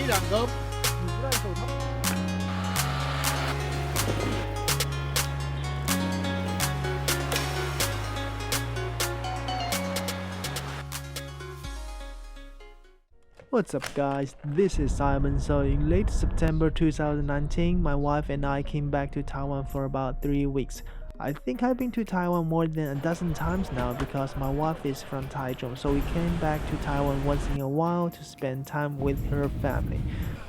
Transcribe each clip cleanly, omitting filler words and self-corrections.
两个子弹手套。What's up guys, this is Simon. So in late September 2019, my wife and I came back to Taiwan for about 3 weeks. I think I've been to Taiwan more than a dozen times now because my wife is from Taichung, so we came back to Taiwan once in a while to spend time with her family.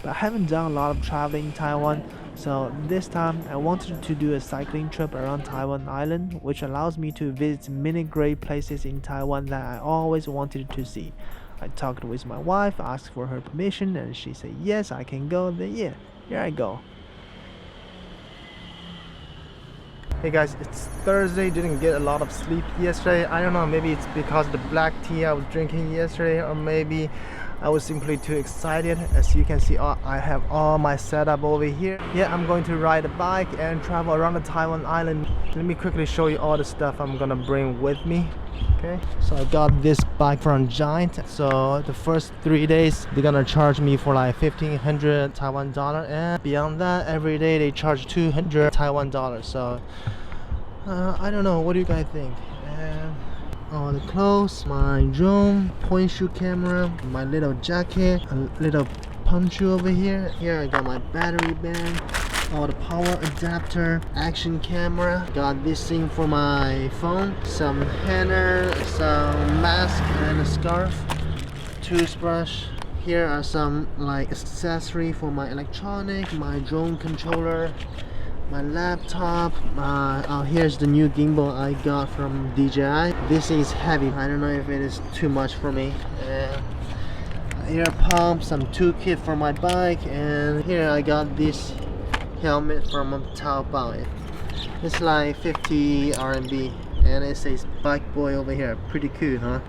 But I haven't done a lot of traveling in Taiwan, so this time I wanted to do a cycling trip around Taiwan Island, which allows me to visit many great places in Taiwan that I always wanted to see. I talked with my wife, asked for her permission, and she said yes, I can go. Then yeah, here I go. Hey guys, it's Thursday. Didn't get a lot of sleep yesterday. I don't know, maybe it's because of the black tea I was drinking yesterday, or maybe I was simply too excited. As you can see, I have all my setup over here. Yeah, I'm going to ride a bike and travel around the Taiwan Island. Let me quickly show you all the stuff I'm gonna bring with me. Okay, so I got this bike from Giant. So the first 3 days they're gonna charge me for like 1,500 Taiwan dollar, and beyond that every day they charge 200 Taiwan dollars. So I don't know, what do you guys think? And all the clothes, my drone, point shoot camera, my little jacket, a little pump shoe over here. Here I got my battery bank, all the power adapter, action camera, got this thing for my phone, some henna, some mask and a scarf, toothbrush. Here are some like accessory for my electronic, my drone controller, my laptop. Here's the new gimbal I got from DJI. This is heavy, I don't know if it is too much for me. Ear pump, some toolkit for my bike, and here I got this helmet from Taobao. It's like 50 RMB, and it says bike boy over here. Pretty cool, huh?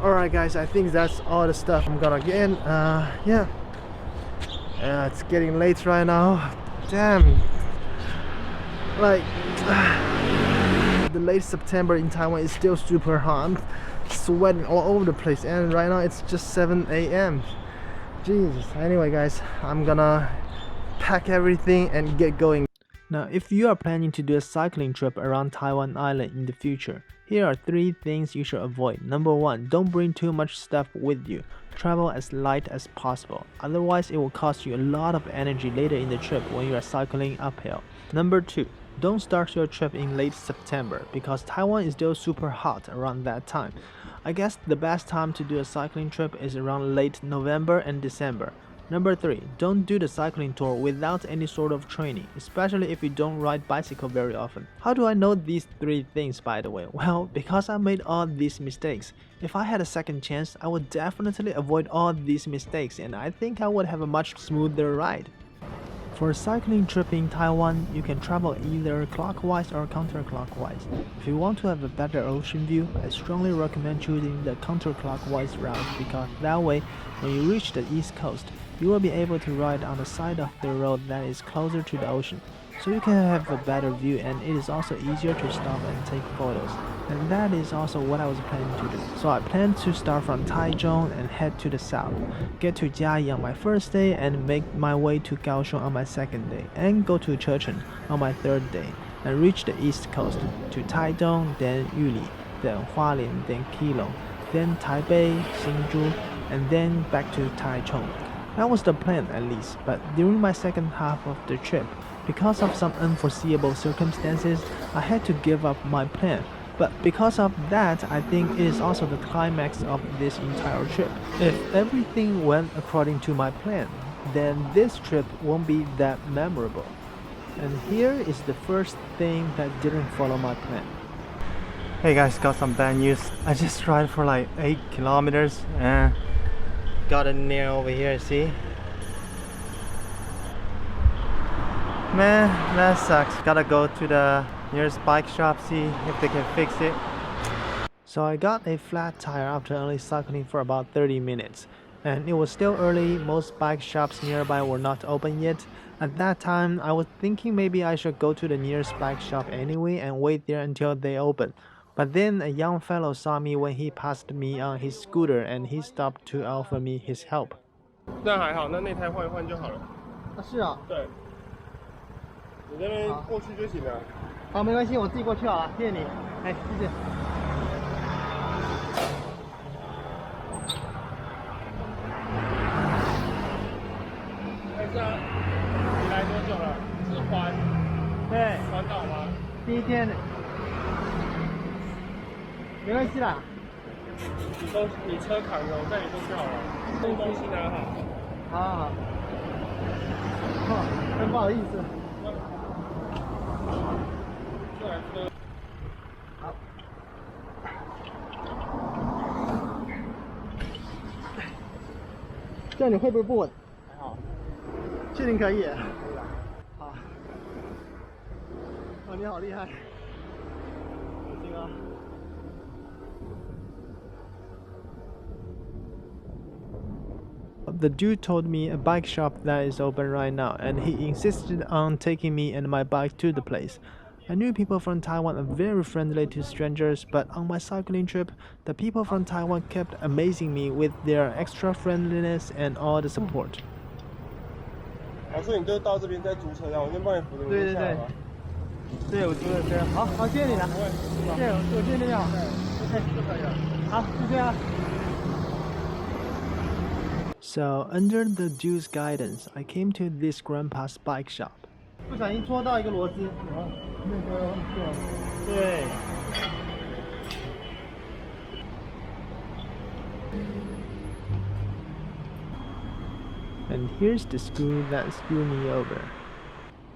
Alright guys, I think that's all the stuff I'm gonna get in. Yeah, it's getting late right now. Damn, like the late September in Taiwan is still super hot. I'm sweating all over the place, and right now it's just 7 a.m. Jesus. Anyway guys, I'm gonna pack everything and get going. Now if you are planning to do a cycling trip around Taiwan Island in the future, here are 3 things you should avoid. Number 1, don't bring too much stuff with you. Travel as light as possible, otherwise it will cost you a lot of energy later in the trip when you are cycling uphill. Number 2, don't start your trip in late September because Taiwan is still super hot around that time. I guess the best time to do a cycling trip is around late November and December. Number 3, don't do the cycling tour without any sort of training, especially if you don't ride bicycle very often. How do I know these 3 things, by the way? Well, because I made all these mistakes. If I had a second chance, I would definitely avoid all these mistakes, and I think I would have a much smoother ride. For a cycling trip in Taiwan, you can travel either clockwise or counterclockwise. If you want to have a better ocean view, I strongly recommend choosing the counterclockwise route because that way, when you reach the east coast, you will be able to ride on the side of the road that is closer to the ocean, so you can have a better view, and it is also easier to stop and take photos. And that is also what I was planning to do. So I plan to start from Taichung and head to the south, get to Jiayi on my first day, and make my way to Kaohsiung on my second day, and go to Checheng on my third day, and reach the east coast to Taitung, then Yuli, then Hualien, then Keelung, then Taipei, Hsinchu, and then back to Taichung. That was the plan at least, but during my second half of the trip, because of some unforeseeable circumstances, I had to give up my plan. But because of that, I think it is also the climax of this entire trip. If everything went according to my plan, then this trip won't be that memorable. And here is the first thing that didn't follow my plan. Hey guys, got some bad news. I just ride for like 8 kilometers and got a nail over here, see? Man, that sucks. Gotta go to the nearest bike shop, see if they can fix it. So I got a flat tire after only cycling for about 30 minutes. And it was still early, most bike shops nearby were not open yet. At that time, I was thinking maybe I should go to the nearest bike shop anyway and wait there until they open. But then a young fellow saw me when he passed me on his scooter and he stopped to offer me his help. 那还好，那内胎换一换就好了。啊，是啊。对，你那边过去就行了。好，没关系，我自己过去好了，谢谢你。哎，谢谢。哎，这样你来多久了？是对，环岛吗？第一天。没关系啦。你车扛着，我带你过去好了。东西拿好。好好好。哦，真不好意思。好。这样你会不会不稳？还好。确定可以？好。哦，你好厉害。小心啊。The dude told me a bike shop that is open right now, and he insisted on taking me and my bike to the place. I knew people from Taiwan are very friendly to strangers, but on my cycling trip, the people from Taiwan kept amazing me with their extra friendliness and all the support. 所以你就到这边再租车，我先帮你扶着你下来吧。对，我租的车。好，谢谢你了。谢谢，我谢谢你好。OK，就可以了。好，就这样。So, under the dude's guidance, I came to this grandpa's bike shop. 不小心戳到一个螺丝。对。And here's the screw that screwed me over.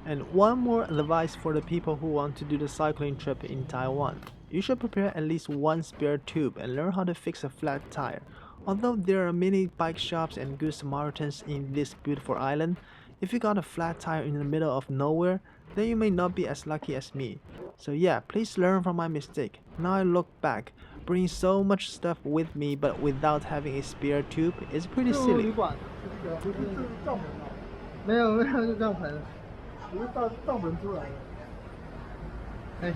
And one more advice for the people who want to do the cycling trip in Taiwan. You should prepare at least one spare tube and learn how to fix a flat tire. Although there are many bike shops and good Samaritans in this beautiful island, if you got a flat tire in the middle of nowhere, then you may not be as lucky as me. So yeah, please learn from my mistake. Now I look back, bringing so much stuff with me but without having a spare tube is pretty silly. 没有，是帐篷。不是帐篷出来的。哎，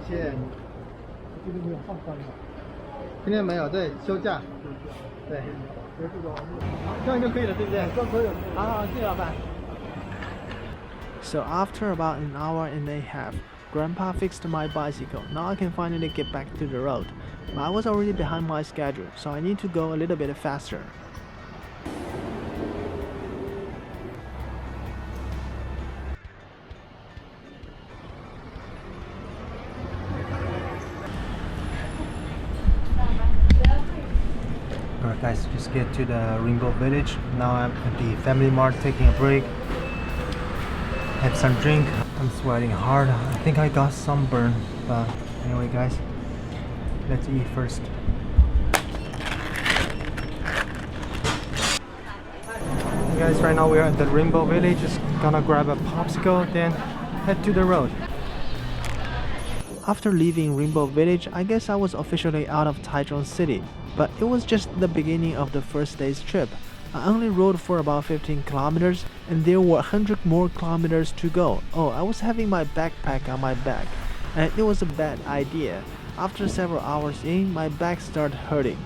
谢谢。今天没有上班吗？今天没有，对，休假。对。这样就可以了，对不对？这样可以了。好，谢谢老板。So after about an hour and a half, Grandpa fixed my bicycle. Now I can finally get back to the road. But I was already behind my schedule, so I need to go a little bit faster. Alright guys, just get to the Rainbow Village. Now I'm at the Family Mart taking a break. Have some drink. I'm sweating hard. I think I got sunburn. But anyway guys, let's eat first. Hey guys, right now we are at the Rainbow Village. Just gonna grab a popsicle, then head to the road. After leaving Rainbow Village, I guess I was officially out of Taichung City. But it was just the beginning of the first day's trip. I only rode for about 15 kilometers and there were 100 more kilometers to go. Oh, I was having my backpack on my back and it was a bad idea. After several hours in, my back started hurting.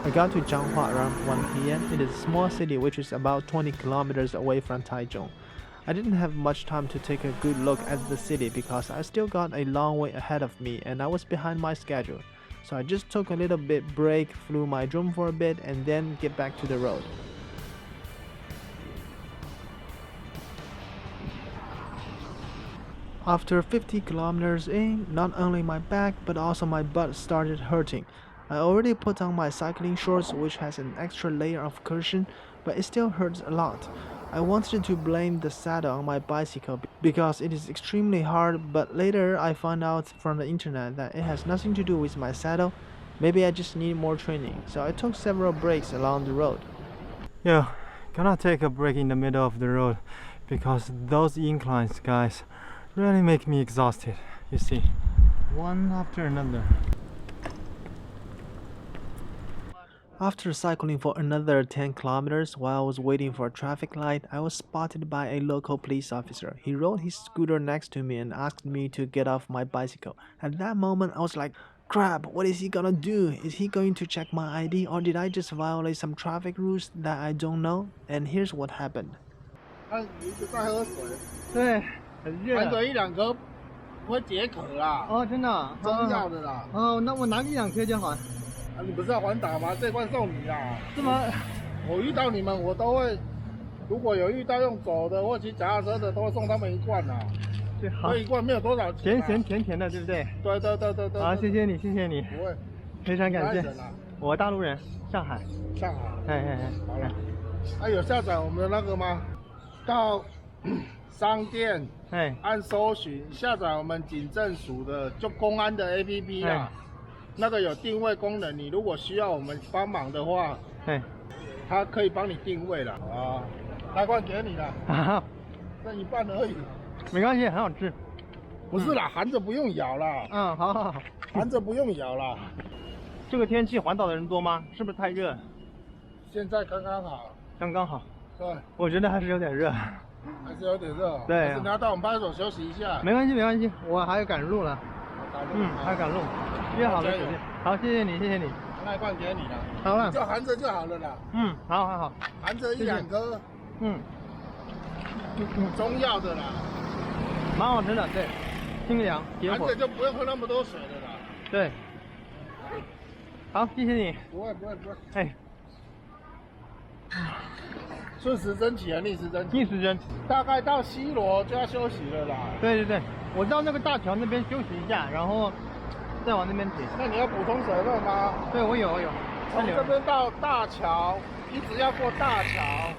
I got to Changhua around 1 p.m. It is a small city which is about 20 kilometers away from Taichung. I didn't have much time to take a good look at the city because I still got a long way ahead of me and I was behind my schedule. So I just took a little bit break, flew my drone for a bit and then get back to the road. After 50 kilometers in, not only my back but also my butt started hurting. I already put on my cycling shorts which has an extra layer of cushion, but it still hurts a lot. I wanted to blame the saddle on my bicycle because it is extremely hard, but later I found out from the internet that it has nothing to do with my saddle. Maybe I just need more training, so I took several breaks along the road. Yeah, gonna take a break in the middle of the road because those inclines, guys, really make me exhausted. You see, one after another. After cycling for another 10 kilometers while I was waiting for a traffic light, I was spotted by a local police officer. He rode his scooter next to me and asked me to get off my bicycle. At that moment, I was like, crap, what is he gonna do? Is he going to check my ID or did I just violate some traffic rules that I don't know? And here's what happened. 他一直在喝水，对，很热。含水1-2颗不会解渴啦。哦，真的、啊？中药的啦。哦，那我拿1-2颗就好。啊，你不是要环岛吗？这罐送你啦。是吗？我遇到你们，我都会，如果有遇到用走的或骑脚踏车的，都会送他们1罐啦。对，好。这1罐没有多少钱、咸咸甜甜的，对不对？对对对对对。好，谢谢你，谢谢你。不会，非常感谢。啊、我大陆人，上海。上海。哎，好了。啊，有下载我们的那个吗？到商店，按搜寻下载我们警政署的就公安的 APP 啦，那个有定位功能，你如果需要我们帮忙的话，它可以帮你定位了啊。那罐给你了，剩1半而已，没关系，很好吃。不是啦，含着不用咬啦。嗯，好好好，含着不用咬啦。这个天气环岛的人多吗？是不是太热？现在刚刚好。刚刚好。对，我觉得还是有点热，还是有点热。对、但是你要到我们派出所休息一下。没关系，没关系，我还要赶路了。还要赶路，约好了时间。好，谢谢你，谢谢你。那一罐给你了。好了，就含着就好了啦。好，含着1-2颗。中药的啦。蛮好吃的，对，清凉解火。含着就不用喝那么多水了啦。对。好，谢谢你。不会。哎。顺时针起还逆时针？逆时针。大概到西螺就要休息了啦。对，我到那个大桥那边休息一下，然后再往那边骑。那你要补充水分吗？对，我有。从这边到大桥，一直要过大桥。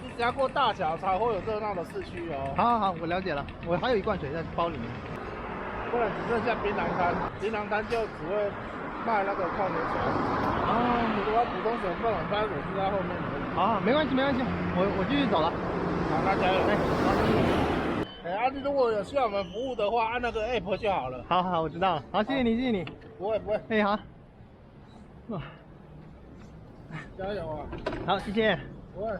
一直要过大桥才会有热闹的市区哦。好，我了解了。我还有1罐水在包里面。不然只剩下槟榔摊，槟榔摊就只会卖那个矿泉水。你如果要补充水分，我们派出所是在后面而已。好，没关系，我继续走了。好，那加油。你如果有需要我们服务的话，按那个 app 就好了。好，我知道了。好，谢谢你。不会。好。加油啊！好，谢谢。不会。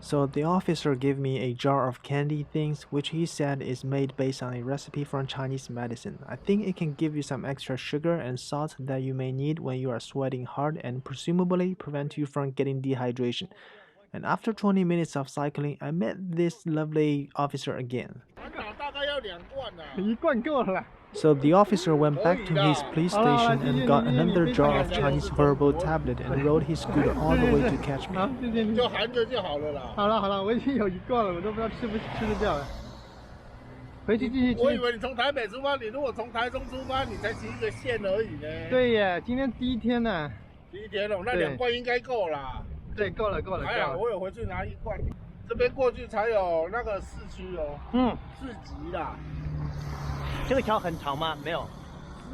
So the officer gave me a jar of candy things, which he said is made based on a recipe from Chinese medicine. I think it can give you some extra sugar and salt that you may need when you are sweating hard and presumably prevent you from getting dehydration. And after 20 minutes of cycling, I met this lovely officer again. So the officer went back to his police station and got another jar of Chinese herbal tablet and rode his scooter all the way to catch me. 就含着就好了啦。好了，我已经有1罐了，我都不知道吃不吃得掉了。回去继续吃。我以为你从台北出发，你如果从台中出发，你才骑1个线而已呢。对耶，今天第1天呢。第1天了，那2罐应该够啦。对，够了。还好我有回去拿1罐，这边过去才有那个市区哦。市集啦。这个桥很长吗？没有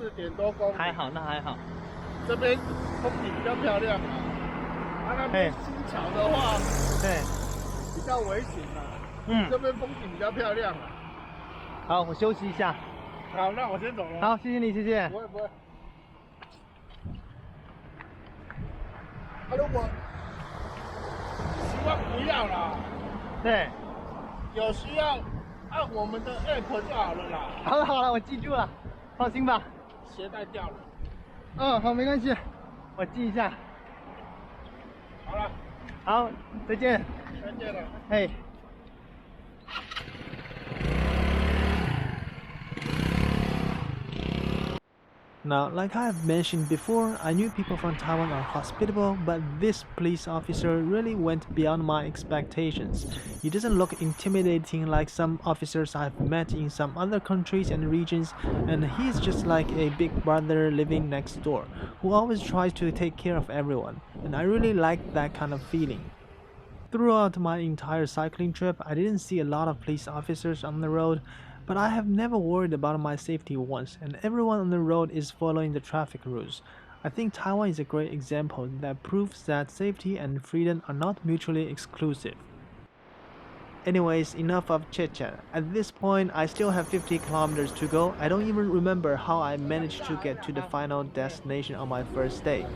，4点多公里。还好。这边风景比较漂亮啊。那边新桥的话，比较危险啊。这边风景比较漂亮啊。好，我休息一下。好，那我先走了。好，谢谢你，谢谢。不会。如果希望不要啦。对。有需要。按我们的 app 就好了啦。好了，我记住了，放心吧。鞋带掉了。好，没关系，我记一下。好了。好，再见。再见了。嘿。Now, like I have mentioned before, I knew people from Taiwan are hospitable, but this police officer really went beyond my expectations. He doesn't look intimidating like some officers I've met in some other countries and regions, and he's just like a big brother living next door, who always tries to take care of everyone, and I really like that kind of feeling. Throughout my entire cycling trip, I didn't see a lot of police officers on the road, but I have never worried about my safety once, and everyone on the road is following the traffic rules. I think Taiwan is a great example that proves that safety and freedom are not mutually exclusive. Anyways, enough of chit-chat. At this point, I still have 50 kilometers to go. I don't even remember how I managed to get to the final destination on my first day.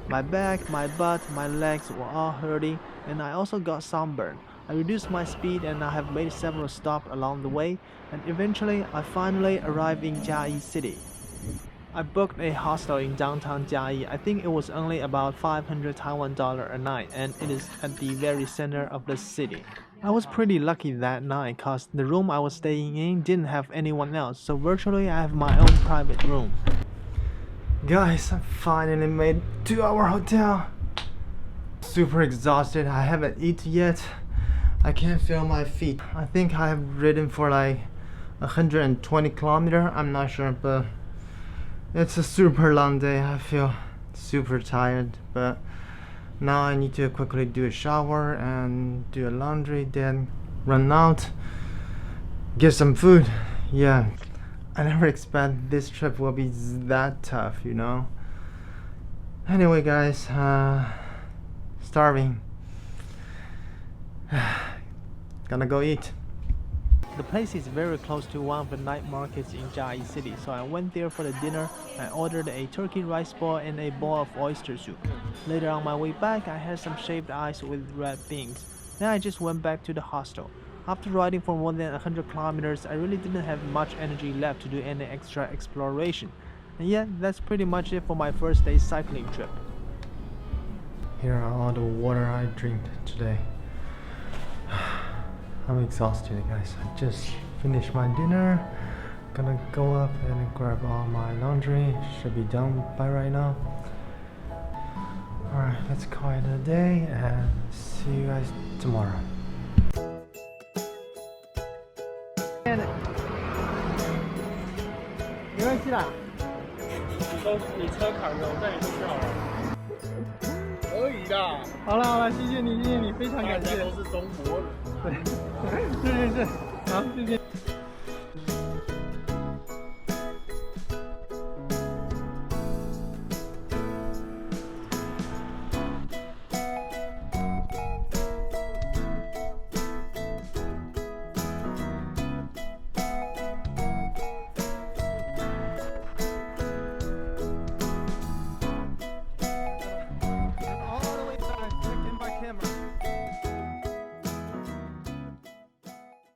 My back, my butt, my legs were all hurting, and I also got sunburned. I reduced my speed and I have made several stops along the way, and eventually I finally arrived in Jiayi City. I booked a hostel in downtown Jiayi. I think it was only about 500 Taiwan dollar a night, and it is at the very center of the city. I was pretty lucky that night cause the room I was staying in didn't have anyone else, so virtually I have my own private room. Guys, I finally made it to our hotel. Super exhausted. I haven't eaten yet. I can't feel my feet. I think I have ridden for like 120 kilometers. I'm not sure, but it's a super long day. I feel super tired, but now I need to quickly do a shower and do a laundry, then run out, get some food. Yeah, I never expect this trip will be that tough, you know. Anyway guys, starving. Gonna go eat. The place is very close to one of the night markets in Jiayi City, so I went there for the dinner. I ordered a turkey rice ball and a bowl of oyster soup. Later on my way back, I had some shaved ice with red beans. Then I just went back to the hostel. After riding for more than 100 kilometers, I really didn't have much energy left to do any extra exploration. And yeah, that's pretty much it for my first day cycling trip. Here are all the water I drank today. I'm exhausted guys. I just finished my dinner. Gonna go up and grab all my laundry. Should be done by right now. Alright, let's call it a day and see you guys tomorrow. 没关系啦。你车扛着，我带你出去好了。可以的。好了，谢谢你，非常感谢。大家都是中国人。对，是，好，谢谢。